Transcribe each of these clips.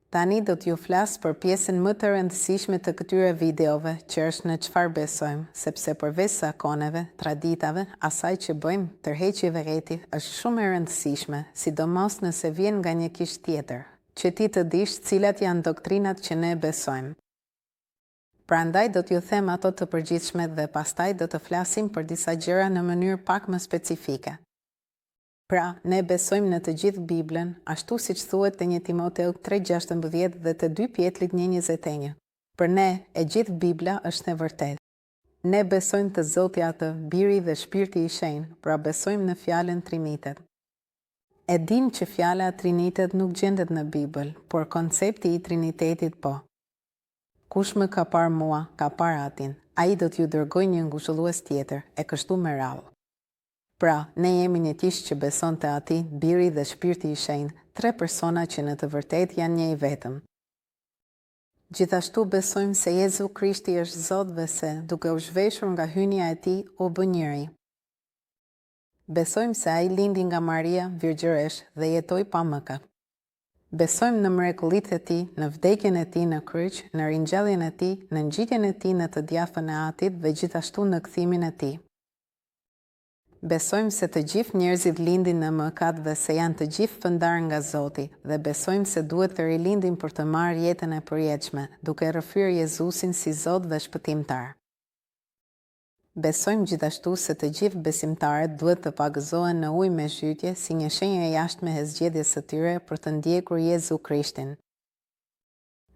Tani do t'ju flas për pjesën më të rëndësishme të këtyre videove, që është në çfarë besojmë, sepse përveç zakoneve, traditave, asaj që bëjmë, tërheqjeve rreti është shumë e rëndësishme, sidomos nëse vjen nga një kish tjetër, që ti të dish cilat janë doktrinat që ne besojmë. Prandaj do t'ju them ato të përgjithshme dhe pastaj do të flasim për disa gjëra në mënyrë pak më specifike. Pra, ne besojmë në të gjithë Biblën, ashtu siç thuhet te 1 Timoteu 3:16 dhe te 2 Pjetrit 1:21. Për ne, e gjithë Bibla është e vërtetë. Ne besojmë të Zoti atë, Biri dhe Shpirti i Shenjtë, pra besojmë në fjalën Trinitet. E dim që fjala Trinitet nuk gjendet në Bibël, por koncepti i Trinitetit po. Kush më ka parë mua, ka parë Atin. Ai do t'ju dërgojë një ngushëllues tjetër, e kështu me radhë. Pra, ne jemi një kish që beson të Ati, Biri dhe Shpirti i Shenjtë, 3 persona që në të vërtetë janë një i vetëm. Gjithashtu besojmë se Jezu Krishti është Zot dhe se, duke u zhveshur nga hynja e Tij, u bë njeri. Besojmë se ai lindi nga Maria, virgjëresh, dhe jetoi pa mëkat. Besojmë në mrekullitë e Tij, në vdekjen e Tij në kryq, në ringjalljen e Tij, në ngjitjen e Tij në të djathtë e Atit dhe gjithashtu në kthimin e Tij. Besojmë se të gjithë njerëzit lindin në mëkat dhe se janë të gjithë fëndarë nga Zoti, dhe besojmë se duhet të rilindin për të marrë jetën e përjetshme, duke rrëfyer Jezusin si Zot dhe Shpëtimtar. Besojmë gjithashtu se të gjithë besimtarët duhet të pagëzohen në ujë me zhytje si një shenjë e jashtme e zgjedhjes së tyre për të ndjekur Jezu Krishtin.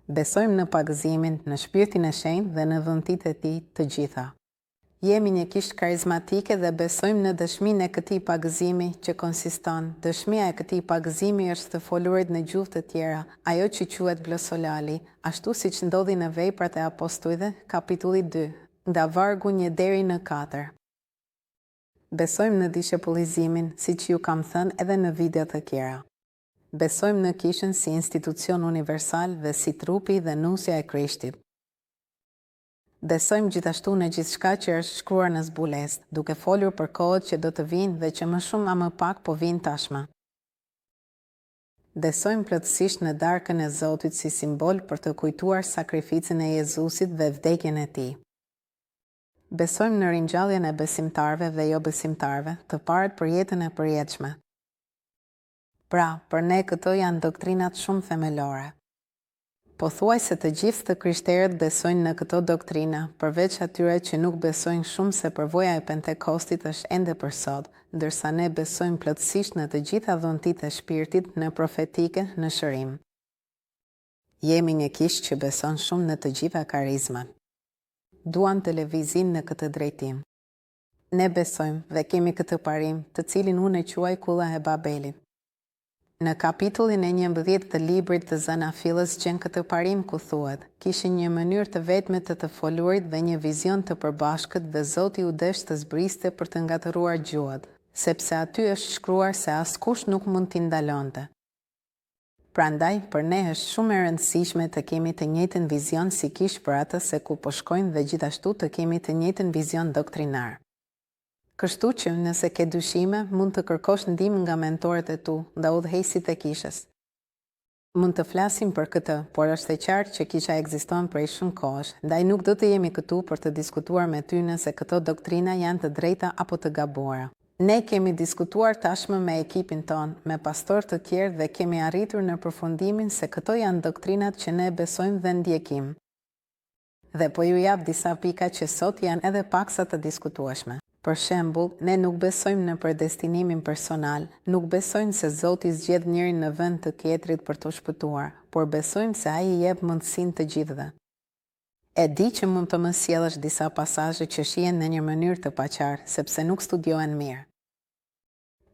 Besojmë në pagëzimin, në Shpirtin e Shenjtë dhe në dhëntitë e Tij të gjitha. Jemi një kishë karizmatike dhe besojmë në dëshminë e këtij pagëzimi që konsiston. Dëshmia e këtij pagëzimi është të folurit në gjuhë të tjera, ajo që quhet glosolali, ashtu siç ndodhi në Veprat e Apostujve, kapitulli 2, nga vargu 1 deri në 4. Besojmë në dishepullizimin, siç ju kam thënë edhe në video të tjera. Besojmë në kishën si institucion universal dhe si trupi dhe nusja e Krishtit. Besojmë gjithashtu në gjithçka që është shkruar në zbulesë, duke folur për kohët që do të vinë dhe që më shumë a më pak po vinë tashmë. Besojmë plotësisht në darkën e Zotit si simbol për të kujtuar sakrificën e Jezusit dhe vdekjen e Tij. Besojmë në ringjalljen e besimtarëve dhe jo besimtarëve, të parët për jetën e përjetshme. Pra, për ne këto janë doktrinat shumë themelore. Pothuajse të gjithë të krishterët besojnë në këto doktrina, përveç atyre që nuk besojnë shumë se përvoja e Pentekostit është ende për sot, ndërsa ne besojmë plotësisht në të gjitha dhëntitë e Shpirtit, në profetike, në shërim. Jemi një kishë që beson shumë në të gjitha karizmat. Duam televizin në këtë drejtim. Ne besojmë dhe kemi këtë parim, të cilin unë e quaj kulla e Babelit. Në kapitullin e 11 të librit të Zanafilës gjen këtë parim ku thuhet: kishin një mënyrë të vetme të folurit dhe një vizion të përbashkët dhe Zoti u desh të zbriste për të ngatëruar gjuhët, sepse aty është shkruar se askush nuk mund t'i ndalonte. Prandaj, për ne është shumë e rëndësishme të kemi të njëjtën vizion si kish për atë se ku po shkojmë dhe gjithashtu të kemi të njëjtën vizion doktrinar. Kështu që nëse ke dyshime, mund të kërkosh ndihmë nga mentorët e tu, nga udhëheqësit e kishës. Mund të flasim për këtë, por është e qartë që kisha ekziston prej shumë kohësh, ndaj nuk do të jemi këtu për të diskutuar me ty nëse këto doktrina janë të drejta apo të gabuara. Ne kemi diskutuar tashmë me ekipin ton, me pastor të tjerë dhe kemi arritur në përfundimin se këto janë doktrinat që ne besojmë dhe ndjekim. Dhe po ju jap disa pika që sot janë edhe paksa të diskutueshme. Për shembull, ne nuk besojmë në predestinimin personal, nuk besojmë se Zoti zgjedh njërin në vend të tjetrit për të shpëtuar, por besojmë se ai i jep mundësinë të gjithëve. E di që mund të më sjellësh disa pasazhe që shihen në një mënyrë të paqartë, sepse nuk studiohen mirë.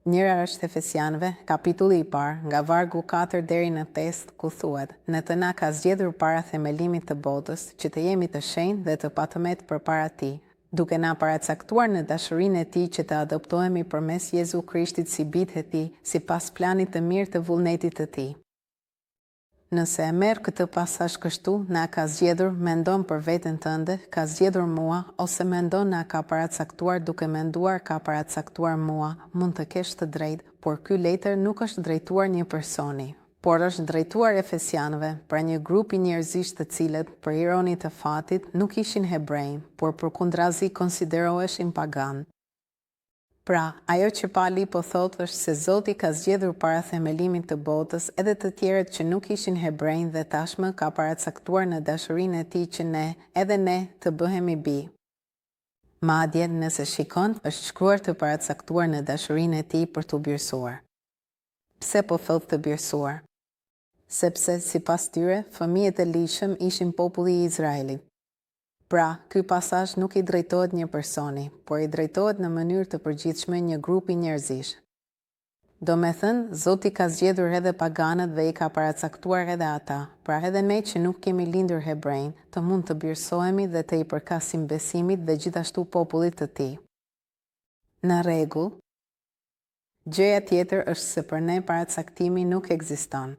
Njëra është Efesianëve, kapitulli i parë, nga vargu 4 deri në 5, ku thuhet: "Në të na ka zgjedhur para themelimit të botës, që të jemi të shenjtë dhe të patëmet përpara Tij, duke na paracaktuar në dashurinë e Tij që të adoptohemi përmes Jezu Krishtit si bijtë e Tij, sipas planit të mirë të vullnetit të Tij." Nëse e merr këtë pasazh kështu, na ka zgjedhur, mendon për veten tënde, ka zgjedhur mua, ose mendon na ka paracaktuar duke menduar ka paracaktuar mua, mund të kesh të drejtë, por ky letër nuk është drejtuar një personi. por është drejtuar Efesianëve, pra një grupi njerëzish të cilët, për ironi të fatit, nuk ishin hebrejnë, por përkundrazi konsideroheshin pagan. Pra, ajo që Pali po thotë është se Zoti ka zgjedhur para themelimit të botës edhe të tjerët që nuk ishin hebrejnë dhe tashmë ka paracaktuar në dashurinë e tij që edhe ne të bëhemi bi. Madje nëse shikon, është shkruar të paracaktuar në dashurinë e tij për t'u birësuar. Pse po thotë të birësuar? Sepse sipas tyre, fëmijët e lishëm ishin populli i Izraelit. Pra, ky pasazh nuk i drejtohet një personi, por i drejtohet në mënyrë të përgjithshme një grupi njerëzish. Do me thënë, Zoti ka zgjedhur edhe paganët dhe i ka paracaktuar edhe ata, pra edhe ne që nuk kemi lindur hebrejnë, të mund të birësohemi dhe të i përkasim besimit dhe gjithashtu popullit të tij. Në rregull, gjëja tjetër është se për ne paracaktimi nuk ekziston.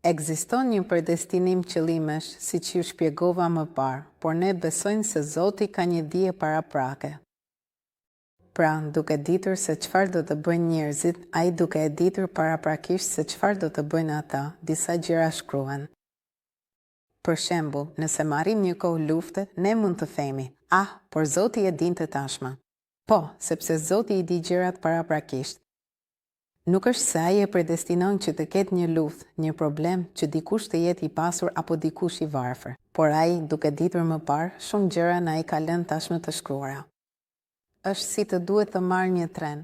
Ekziston një predestinim qëllimesh, siç ju shpjegova më parë, por ne besojmë se Zoti ka një dije paraprake. Pra, duke ditur se çfarë do të bëjnë njerëzit, ai duke e ditur paraprakisht se çfarë do të bëjnë ata, disa gjëra shkruhen. Për shembull, nëse marrim një kohë lufte, ne mund të themi: por Zoti e dinte tashmë. Po, sepse Zoti i di gjërat paraprakisht. Nuk është se ai e predestinon që të ketë një luftë, një problem, që dikush të jetë i pasur apo dikush i varfër, por ai, duke ditur më parë, shumë gjëra na i ka lënë tashmë të shkruara. Është si të duhet të marr një tren.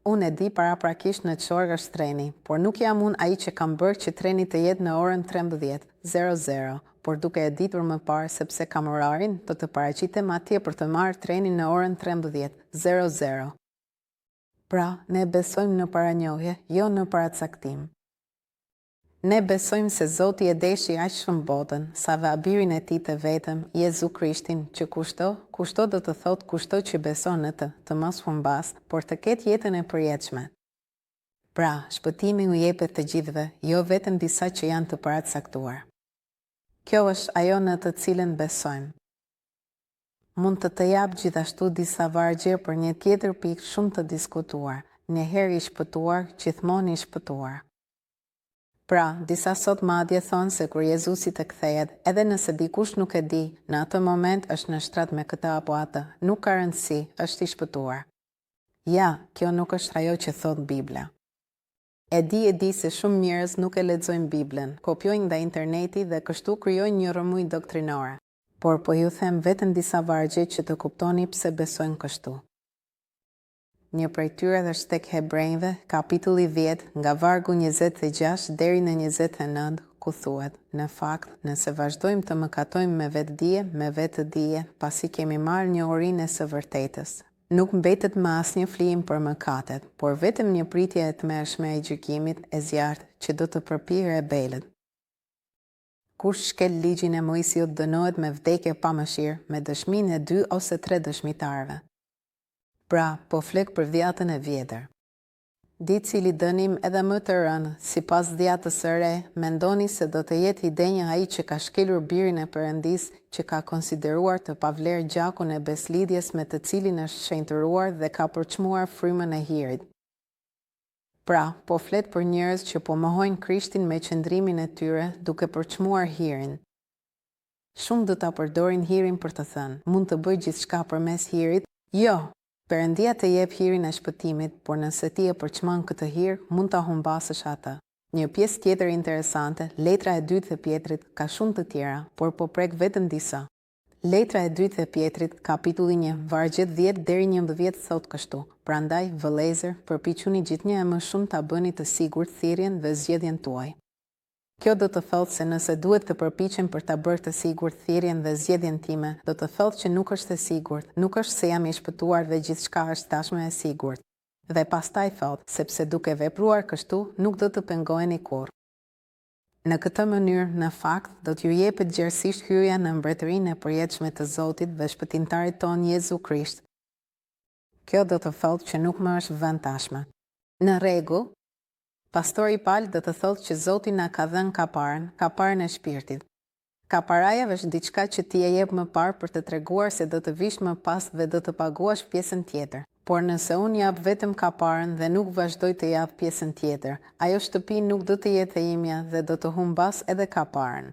Unë e di paraprakisht në çfarë është treni, por nuk jam unë ai që kam bërë që treni të jetë në orën 13:00, por duke e ditur më parë sepse kam orarin, do të paraqitem atje për të marrë trenin në orën 13:00. Pra, ne besojmë në paranjohje, jo në paracaktim. Ne besojmë se Zoti e deshi aq shumë botën, sa dhe abirin e tij të vetëm, Jezu Krishtin, që kushto do të thotë kushto që beson në të mos humbas, por të ketë jetën e përjetshme. Pra, shpëtimi u jepet të gjithëve, jo vetëm disa që janë të paracaktuar. Kjo është ajo në të cilën besojmë. Mund të jap gjithashtu disa vargje për një tjetër pikë shumë të diskutuar, një herë i shpëtuar, gjithmonë i shpëtuar. Pra, disa sot madje thonë se kur Jezusi të kthehet, edhe nëse dikush nuk e di, në atë moment është në shtrat me këtë apo atë, nuk ka rëndësi, është i shpëtuar. Ja, kjo nuk është ajo që thot Bibla. E di se shumë njerëz nuk e lexojnë Biblën, kopjojnë nga interneti dhe kështu krijojnë një rrëmuj doktrinore. Por po ju them vetëm disa vargje që të kuptoni pse besojnë kështu. Një prej tyre është tek Hebrejve, kapitulli 10, nga vargu 26 deri në 29, ku thuhet: në fakt, nëse vazhdojmë të mëkatojmë me vetëdije, pasi kemi marrë një urinë e së vërtetës, nuk mbetet më asnjë flijim për mëkatet, por vetëm një pritje e tmerrshme e gjykimit e zjarrt që do të përpirë rebelët. Kush shkel ligjin e Mojsiut dënohet me vdekje pa mëshirë, me dëshminë e 2 ose 3 dëshmitarëve. Pra, po flek për dhjatën e vjetër. Di cili dënim edhe më të rënë, sipas dhjatës së re, mendoni se do të jetë i denjë ai që ka shkelur birin e Perëndis, që ka konsideruar të pavlerë gjakun e beslidhjes me të cilin është shenjtëruar dhe ka përçmuar frymën e hirit. Pra, po flet për njerëz që po mohojnë Krishtin me qëndrimin e tyre duke përçmuar hirin. Shumë do ta përdorin hirin për të thënë: mund të bëj gjithçka përmes hirit? Jo, Perëndia të jep hirin e shpëtimit, por nëse ti e përçmon këtë hir, mund ta humbasësh atë. Një pjesë tjetër interesante, letra e 2 e Pjetrit, ka shumë të tjera, por po prek vetëm disa. Letra e 2 e Pjetrit, kapitulli 1, vargjet 10 deri 11 thot kështu: prandaj, vëllezër, përpiquni gjithnjë e më shumë ta bëni të sigurt thirrjen dhe zgjedhjen tuaj. Kjo do të thotë se nëse duhet të përpiqem për ta bërë të sigurt thirrjen dhe zgjedhjen time, do të thotë që nuk është e sigurt, nuk është se jam i shpëtuar dhe gjithçka është tashmë e sigurt. Dhe pastaj thotë, sepse duke vepruar kështu, nuk do të pengoheni kurrë. Në këtë mënyrë, në fakt, do t'ju jepet gjerësisht hyrja në mbretërinë e përjetshme të Zotit dhe shpëtimtarit ton Jezu Krisht. Kjo do të thotë që nuk më është vënë tashmë. Në rregull, pastori Pal do të thotë që Zoti na ka dhënë kaparën e shpirtit. Kaparaja është diçka që ti e jep më parë për të treguar se do të vish më pas dhe do të paguash pjesën tjetër. Por nëse unë jap vetëm kaparën dhe nuk vazhdoj të jap pjesën tjetër, ajo shtëpi nuk do të jetë e imja dhe do të humbas edhe kaparën.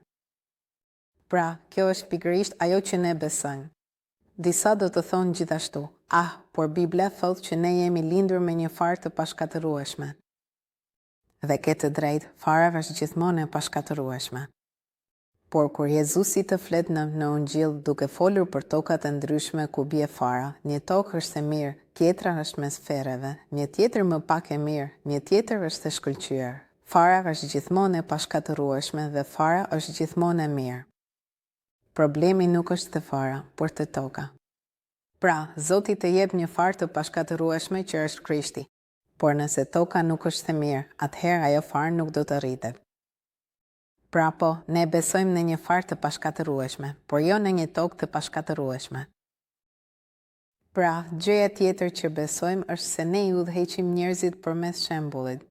Pra, kjo është pikërisht ajo që ne besojmë. Disa do të thonë gjithashtu, por Bibla thotë që ne jemi lindur me një farë të pashkatërueshme. Dhe ke të drejtë, fara është gjithmonë e pashkatërueshme. Por kur Jezusi të flet në Ungjil duke folur për tokat e ndryshme ku bie fara, një tokë është e mirë, tjetra është mes fereve, një tjetër më pak e mirë, një tjetër është e shkëlqyer. Fara është gjithmonë e pashkatërueshme dhe fara është gjithmonë e mirë. Problemi nuk është të fara, por të toka. Pra, Zoti të jep një farë të pashkatërueshme që është Krishti. Por nëse toka nuk është e mirë, atëherë ajo farë nuk do të rritet. Pra po, ne besojmë në një farë të pashkatërueshme, por jo në një tokë të pashkatërueshme. Pra, gjëja tjetër që besojmë është se ne i udhëheqim njerëzit përmes shembullit.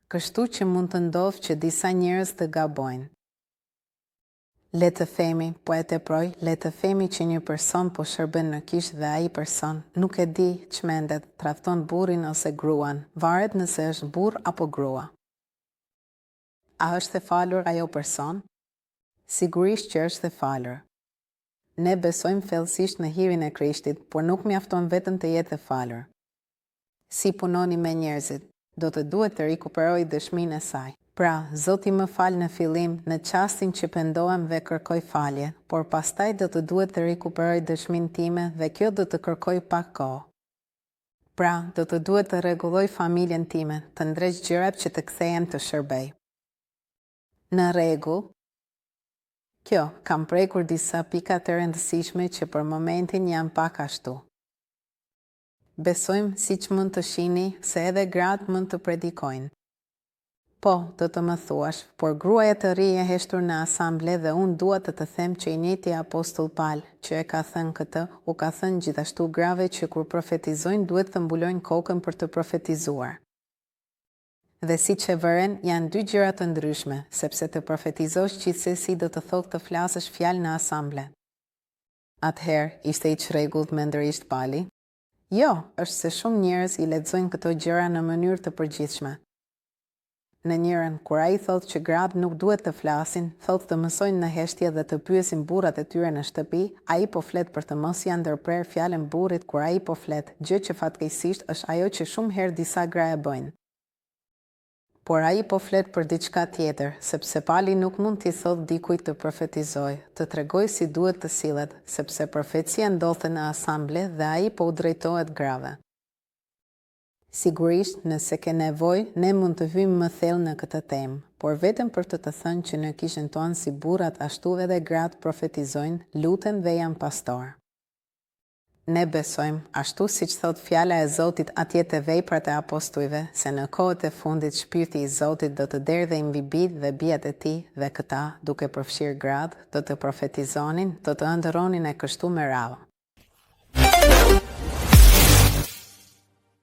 Kështu që mund të ndodhë që disa njerëz të gabojnë. Le të themi, po e teproj, le të themi që një person po shërben në kishë dhe ai person nuk e di çmendet, tradhton burrin ose gruan, varet nëse është burr apo grua. A është e falur ajo person? Sigurisht që është e falur. Ne besojmë thellësisht në hirin e Krishtit, por nuk mjafton vetëm të jetë e falur. Si punoni me njerëzit, do të duhet të rikuperoj dëshminë e saj. Pra, Zoti më fal në fillim në çastin që pendohem dhe kërkoj falje, por pastaj do të duhet të rikuperoj dëshminë time dhe kjo do të kërkoj pak kohë. Pra, do të duhet të rregulloj familjen time, të ndreq gjërat që të kthehem të shërbej. Në rregull? Kjo, kam prekur disa pika të rëndësishme që për momentin janë pak ashtu. Besojmë, siç mund të shihni, se edhe gratë mund të predikojnë. Po, do të më thuash, por gruaja të ri e heshtur në asamble dhe unë dua të them që i njëjti apostull Paul, që e ka thënë këtë, u ka thënë gjithashtu grave që kur profetizojnë duhet të mbulojnë kokën për të profetizuar. Dhe siç e vëren, janë dy gjëra të ndryshme, sepse të profetizosh gjithsesi do të thotë të flasësh fjalë në asamble. Atëherë, ishte i çrregullt mendërisht Pali? Jo, është se shumë njerëz i lexojnë këto gjëra në mënyrë të përgjithshme. Në njërin, kur ai thotë që gratë nuk duhet të flasin, thotë të mësojnë në heshtje dhe të pyesin burrat e tyre në shtëpi, ai po flet për të mos ia ndërprer fjalën burrit kur ai po flet, gjë që fatkeqësisht është ajo që shumë herë disa gra e bëjnë. Por ai po flet për diçka tjetër, sepse Pali nuk mund t'i thotë dikujt të profetizojë, të tregojë si duhet të sillet, sepse profecia ndodhte në asamble dhe ai po u drejtohet grave. Sigurisht, nëse ke nevojë, ne mund të hyjmë më thellë në këtë temë, por vetëm për të thënë që në kishën tonë si burrat ashtu edhe gratë profetizojnë, luten dhe janë pastor. Ne besojmë, ashtu siç thot fjala e Zotit atje te Veprat e Apostujve, se në kohët e fundit shpirti i Zotit do të derdhej mbi bijtë dhe bijat e tij dhe këta, duke përfshirë gratë, do të profetizonin, do të ëndërronin e kështu me radhë.